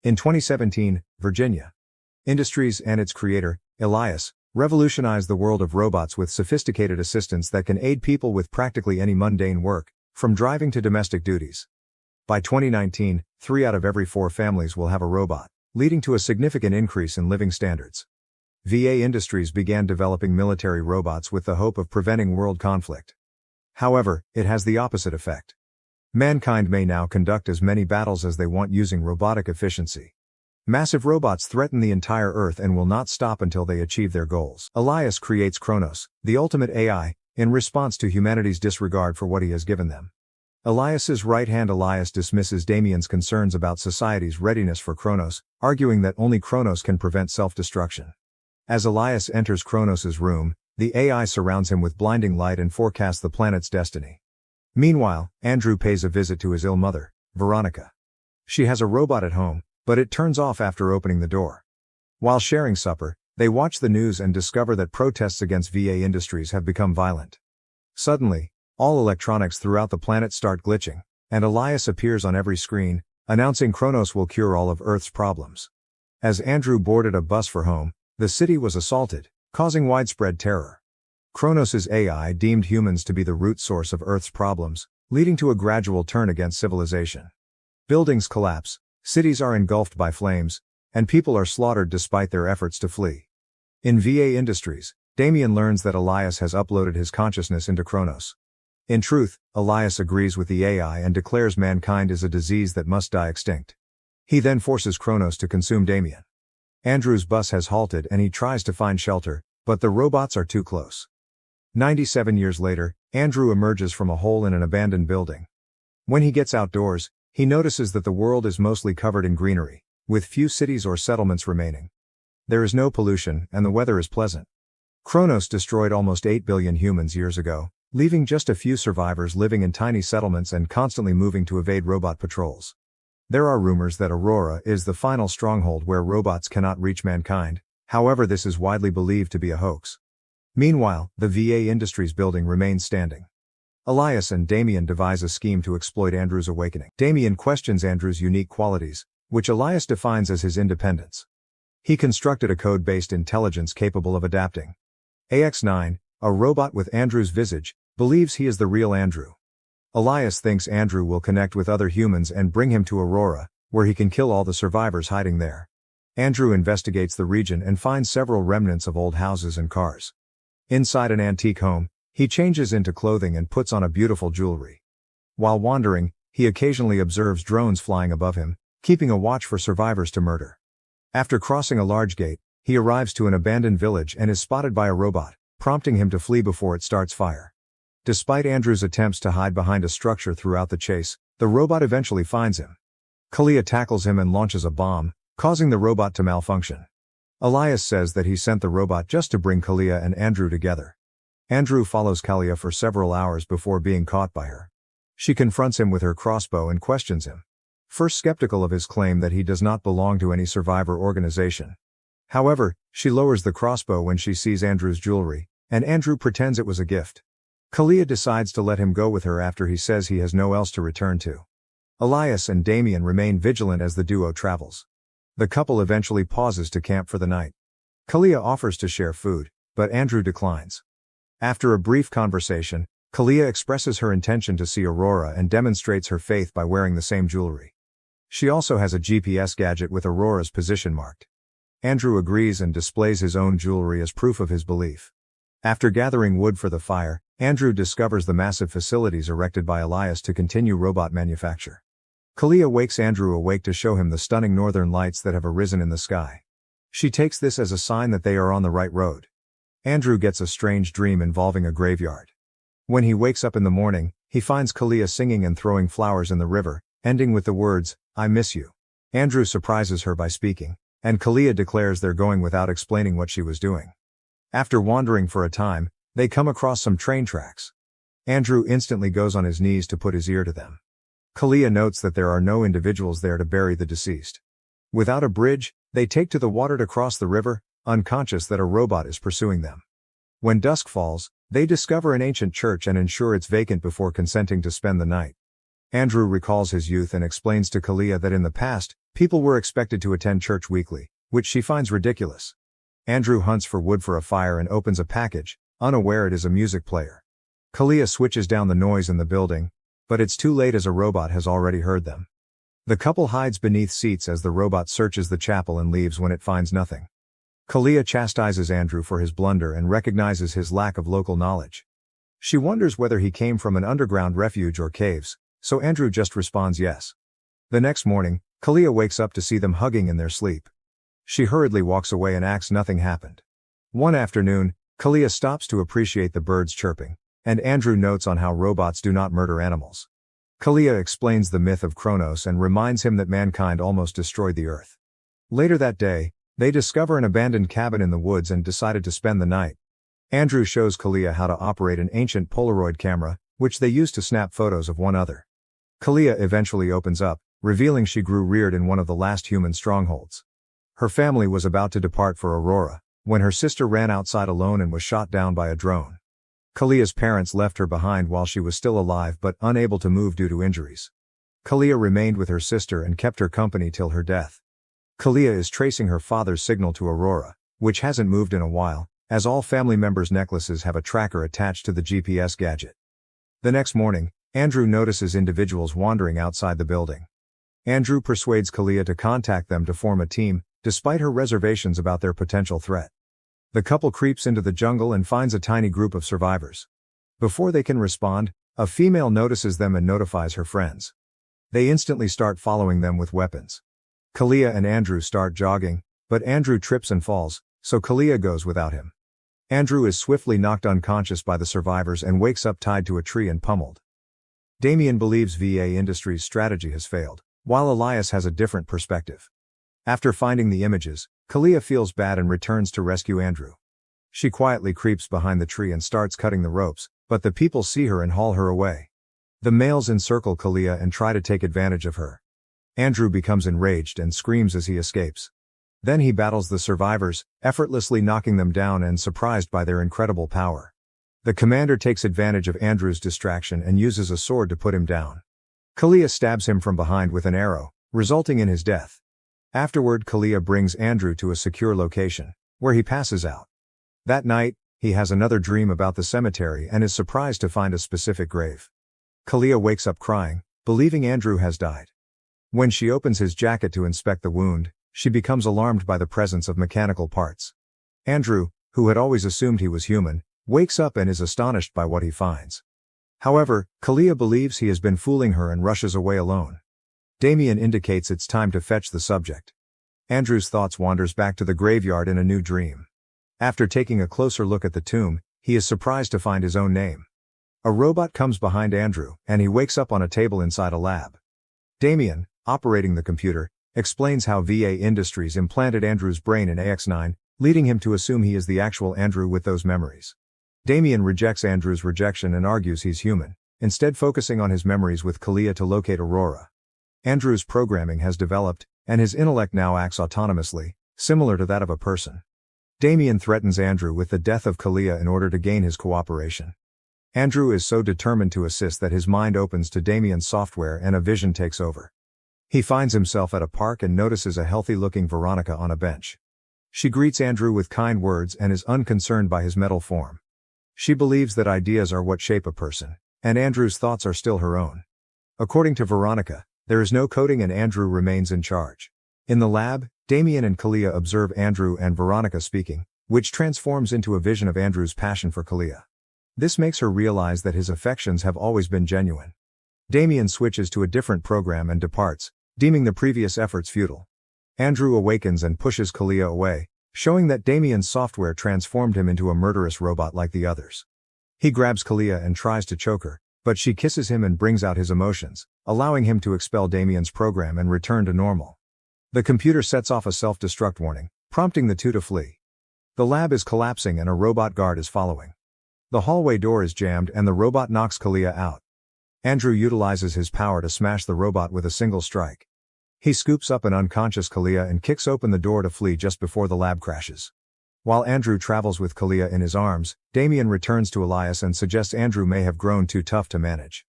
In 2017, Virginia Industries and its creator, Elias, revolutionized the world of robots with sophisticated assistants that can aid people with practically any mundane work, from driving to domestic duties. By 2019, 3 out of every 4 families will have a robot, leading to a significant increase in living standards. VA Industries began developing military robots with the hope of preventing world conflict. However, it has the opposite effect. Mankind may now conduct as many battles as they want using robotic efficiency. Massive robots threaten the entire Earth and will not stop until they achieve their goals. Elias creates Kronos, the ultimate AI, in response to humanity's disregard for what he has given them. Elias's right hand Elias dismisses Damien's concerns about society's readiness for Kronos, arguing that only Kronos can prevent self-destruction. As Elias enters Kronos's room, the AI surrounds him with blinding light and forecasts the planet's destiny. Meanwhile, Andrew pays a visit to his ill mother, Veronica. She has a robot at home, but it turns off after opening the door. While sharing supper, they watch the news and discover that protests against VA Industries have become violent. Suddenly, all electronics throughout the planet start glitching, and Elias appears on every screen, announcing Kronos will cure all of Earth's problems. As Andrew boarded a bus for home, the city was assaulted, causing widespread terror. Kronos's AI deemed humans to be the root source of Earth's problems, leading to a gradual turn against civilization. Buildings collapse, cities are engulfed by flames, and people are slaughtered despite their efforts to flee. In VA Industries, Damien learns that Elias has uploaded his consciousness into Kronos. In truth, Elias agrees with the AI and declares mankind is a disease that must die extinct. He then forces Kronos to consume Damien. Andrew's bus has halted and he tries to find shelter, but the robots are too close. 97 years later, Andrew emerges from a hole in an abandoned building. When he gets outdoors, he notices that the world is mostly covered in greenery, with few cities or settlements remaining. There is no pollution, and the weather is pleasant. Kronos destroyed almost 8 billion humans years ago, leaving just a few survivors living in tiny settlements and constantly moving to evade robot patrols. There are rumors that Aurora is the final stronghold where robots cannot reach mankind, however this is widely believed to be a hoax. Meanwhile, the VA Industries building remains standing. Elias and Damien devise a scheme to exploit Andrew's awakening. Damien questions Andrew's unique qualities, which Elias defines as his independence. He constructed a code-based intelligence capable of adapting. AX-9, a robot with Andrew's visage, believes he is the real Andrew. Elias thinks Andrew will connect with other humans and bring him to Aurora, where he can kill all the survivors hiding there. Andrew investigates the region and finds several remnants of old houses and cars. Inside an antique home, he changes into clothing and puts on a beautiful jewelry. While wandering, he occasionally observes drones flying above him, keeping a watch for survivors to murder. After crossing a large gate, he arrives to an abandoned village and is spotted by a robot, prompting him to flee before it starts fire. Despite Andrew's attempts to hide behind a structure throughout the chase, the robot eventually finds him. Kalia tackles him and launches a bomb, causing the robot to malfunction. Elias says that he sent the robot just to bring Kalia and Andrew together. Andrew follows Kalia for several hours before being caught by her. She confronts him with her crossbow and questions him. First skeptical of his claim that he does not belong to any survivor organization. However, she lowers the crossbow when she sees Andrew's jewelry, and Andrew pretends it was a gift. Kalia decides to let him go with her after he says he has no else to return to. Elias and Damien remain vigilant as the duo travels. The couple eventually pauses to camp for the night. Kalia offers to share food, but Andrew declines. After a brief conversation, Kalia expresses her intention to see Aurora and demonstrates her faith by wearing the same jewelry. She also has a GPS gadget with Aurora's position marked. Andrew agrees and displays his own jewelry as proof of his belief. After gathering wood for the fire, Andrew discovers the massive facilities erected by Elias to continue robot manufacture. Kalia wakes Andrew awake to show him the stunning northern lights that have arisen in the sky. She takes this as a sign that they are on the right road. Andrew gets a strange dream involving a graveyard. When he wakes up in the morning, he finds Kalia singing and throwing flowers in the river, ending with the words, "I miss you." Andrew surprises her by speaking, and Kalia declares they're going without explaining what she was doing. After wandering for a time, they come across some train tracks. Andrew instantly goes on his knees to put his ear to them. Kalia notes that there are no individuals there to bury the deceased. Without a bridge, they take to the water to cross the river, unconscious that a robot is pursuing them. When dusk falls, they discover an ancient church and ensure it's vacant before consenting to spend the night. Andrew recalls his youth and explains to Kalia that in the past, People were expected to attend church weekly, which she finds ridiculous. Andrew hunts for wood for a fire and opens a package, unaware it is a music player. Kalia switches down the noise in the building, but it's too late as a robot has already heard them. The couple hides beneath seats as the robot searches the chapel and leaves when it finds nothing. Kalia chastises Andrew for his blunder and recognizes his lack of local knowledge. She wonders whether he came from an underground refuge or caves, so Andrew just responds yes. The next morning, Kalia wakes up to see them hugging in their sleep. She hurriedly walks away and acts nothing happened. One afternoon, Kalia stops to appreciate the birds chirping, and Andrew notes on how robots do not murder animals. Kalia explains the myth of Kronos and reminds him that mankind almost destroyed the Earth. Later that day, they discover an abandoned cabin in the woods and decided to spend the night. Andrew shows Kalia how to operate an ancient Polaroid camera, which they used to snap photos of one another. Kalia eventually opens up, revealing she grew reared in one of the last human strongholds. Her family was about to depart for Aurora, when her sister ran outside alone and was shot down by a drone. Kalia's parents left her behind while she was still alive but unable to move due to injuries. Kalia remained with her sister and kept her company till her death. Kalia is tracing her father's signal to Aurora, which hasn't moved in a while, as all family members' necklaces have a tracker attached to the GPS gadget. The next morning, Andrew notices individuals wandering outside the building. Andrew persuades Kalia to contact them to form a team, despite her reservations about their potential threat. The couple creeps into the jungle and finds a tiny group of survivors. Before they can respond, a female notices them and notifies her friends. They instantly start following them with weapons. Kalia and Andrew start jogging, but Andrew trips and falls, so Kalia goes without him. Andrew is swiftly knocked unconscious by the survivors and wakes up tied to a tree and pummeled. Damien believes VA Industries' strategy has failed, while Elias has a different perspective. After finding the images, Kalia feels bad and returns to rescue Andrew. She quietly creeps behind the tree and starts cutting the ropes, but the people see her and haul her away. The males encircle Kalia and try to take advantage of her. Andrew becomes enraged and screams as he escapes. Then he battles the survivors, effortlessly knocking them down and surprised by their incredible power. The commander takes advantage of Andrew's distraction and uses a sword to put him down. Kalia stabs him from behind with an arrow, resulting in his death. Afterward, Kalia brings Andrew to a secure location, where he passes out. That night, he has another dream about the cemetery and is surprised to find a specific grave. Kalia wakes up crying, believing Andrew has died. When she opens his jacket to inspect the wound, she becomes alarmed by the presence of mechanical parts. Andrew, who had always assumed he was human, wakes up and is astonished by what he finds. However, Kalia believes he has been fooling her and rushes away alone. Damien indicates it's time to fetch the subject. Andrew's thoughts wanders back to the graveyard in a new dream. After taking a closer look at the tomb, he is surprised to find his own name. A robot comes behind Andrew, and he wakes up on a table inside a lab. Damien, operating the computer, explains how VA Industries implanted Andrew's brain in AX9, leading him to assume he is the actual Andrew with those memories. Damien rejects Andrew's rejection and argues he's human, instead focusing on his memories with Kalia to locate Aurora. Andrew's programming has developed, and his intellect now acts autonomously, similar to that of a person. Damien threatens Andrew with the death of Kalia in order to gain his cooperation. Andrew is so determined to assist that his mind opens to Damien's software and a vision takes over. He finds himself at a park and notices a healthy-looking Veronica on a bench. She greets Andrew with kind words and is unconcerned by his metal form. She believes that ideas are what shape a person, and Andrew's thoughts are still her own. According to Veronica, there is no coding and Andrew remains in charge. In the lab, Damien and Kalia observe Andrew and Veronica speaking, which transforms into a vision of Andrew's passion for Kalia. This makes her realize that his affections have always been genuine. Damien switches to a different program and departs, deeming the previous efforts futile. Andrew awakens and pushes Kalia away, showing that Damien's software transformed him into a murderous robot like the others. He grabs Kalia and tries to choke her, but she kisses him and brings out his emotions, allowing him to expel Damien's program and return to normal. The computer sets off a self-destruct warning, prompting the two to flee. The lab is collapsing and a robot guard is following. The hallway door is jammed and the robot knocks Kalia out. Andrew utilizes his power to smash the robot with a single strike. He scoops up an unconscious Kalia and kicks open the door to flee just before the lab crashes. While Andrew travels with Kalia in his arms, Damien returns to Elias and suggests Andrew may have grown too tough to manage.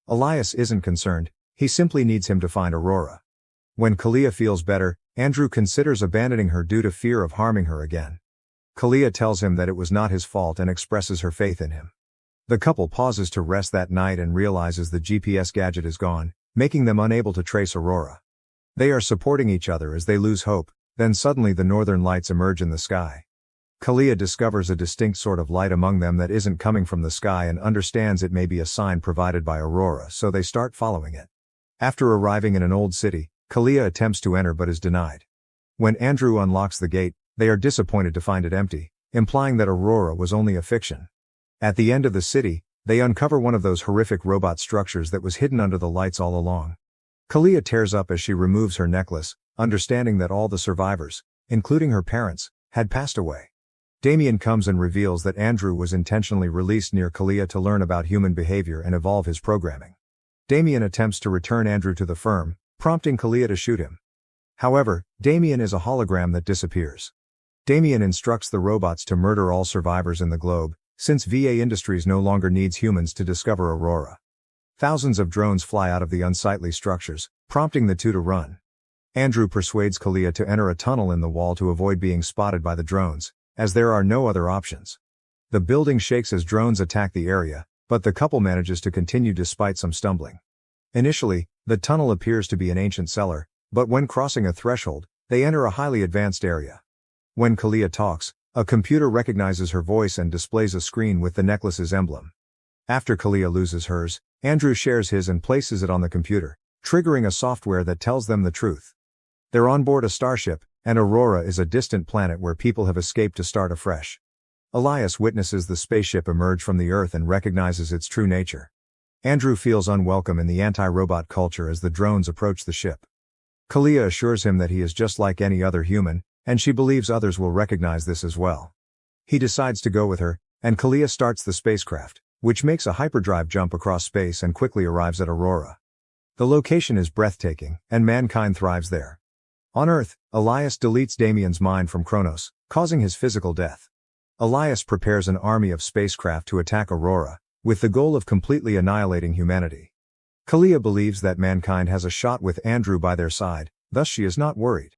Elias isn't concerned, he simply needs him to find Aurora. When Kalia feels better, Andrew considers abandoning her due to fear of harming her again. Kalia tells him that it was not his fault and expresses her faith in him. The couple pauses to rest that night and realizes the GPS gadget is gone, making them unable to trace Aurora. They are supporting each other as they lose hope, then suddenly the northern lights emerge in the sky. Kalia discovers a distinct sort of light among them that isn't coming from the sky and understands it may be a sign provided by Aurora, so they start following it. After arriving in an old city, Kalia attempts to enter but is denied. When Andrew unlocks the gate, they are disappointed to find it empty, implying that Aurora was only a fiction. At the end of the city, they uncover one of those horrific robot structures that was hidden under the lights all along. Kalia tears up as she removes her necklace, understanding that all the survivors, including her parents, had passed away. Damien comes and reveals that Andrew was intentionally released near Kalia to learn about human behavior and evolve his programming. Damien attempts to return Andrew to the firm, prompting Kalia to shoot him. However, Damien is a hologram that disappears. Damien instructs the robots to murder all survivors in the globe, since VA Industries no longer needs humans to discover Aurora. Thousands of drones fly out of the unsightly structures, prompting the two to run. Andrew persuades Kalia to enter a tunnel in the wall to avoid being spotted by the drones, as there are no other options. The building shakes as drones attack the area, but the couple manages to continue despite some stumbling. Initially, the tunnel appears to be an ancient cellar, but when crossing a threshold, they enter a highly advanced area. When Kalia talks, a computer recognizes her voice and displays a screen with the necklace's emblem. After Kalia loses hers, Andrew shares his and places it on the computer, triggering a software that tells them the truth. They're on board a starship, and Aurora is a distant planet where people have escaped to start afresh. Elias witnesses the spaceship emerge from the Earth and recognizes its true nature. Andrew feels unwelcome in the anti-robot culture as the drones approach the ship. Kalia assures him that he is just like any other human, and she believes others will recognize this as well. He decides to go with her, and Kalia starts the spacecraft, which makes a hyperdrive jump across space and quickly arrives at Aurora. The location is breathtaking, and mankind thrives there. On Earth, Elias deletes Damien's mind from Kronos, causing his physical death. Elias prepares an army of spacecraft to attack Aurora, with the goal of completely annihilating humanity. Kalia believes that mankind has a shot with Andrew by their side, thus she is not worried.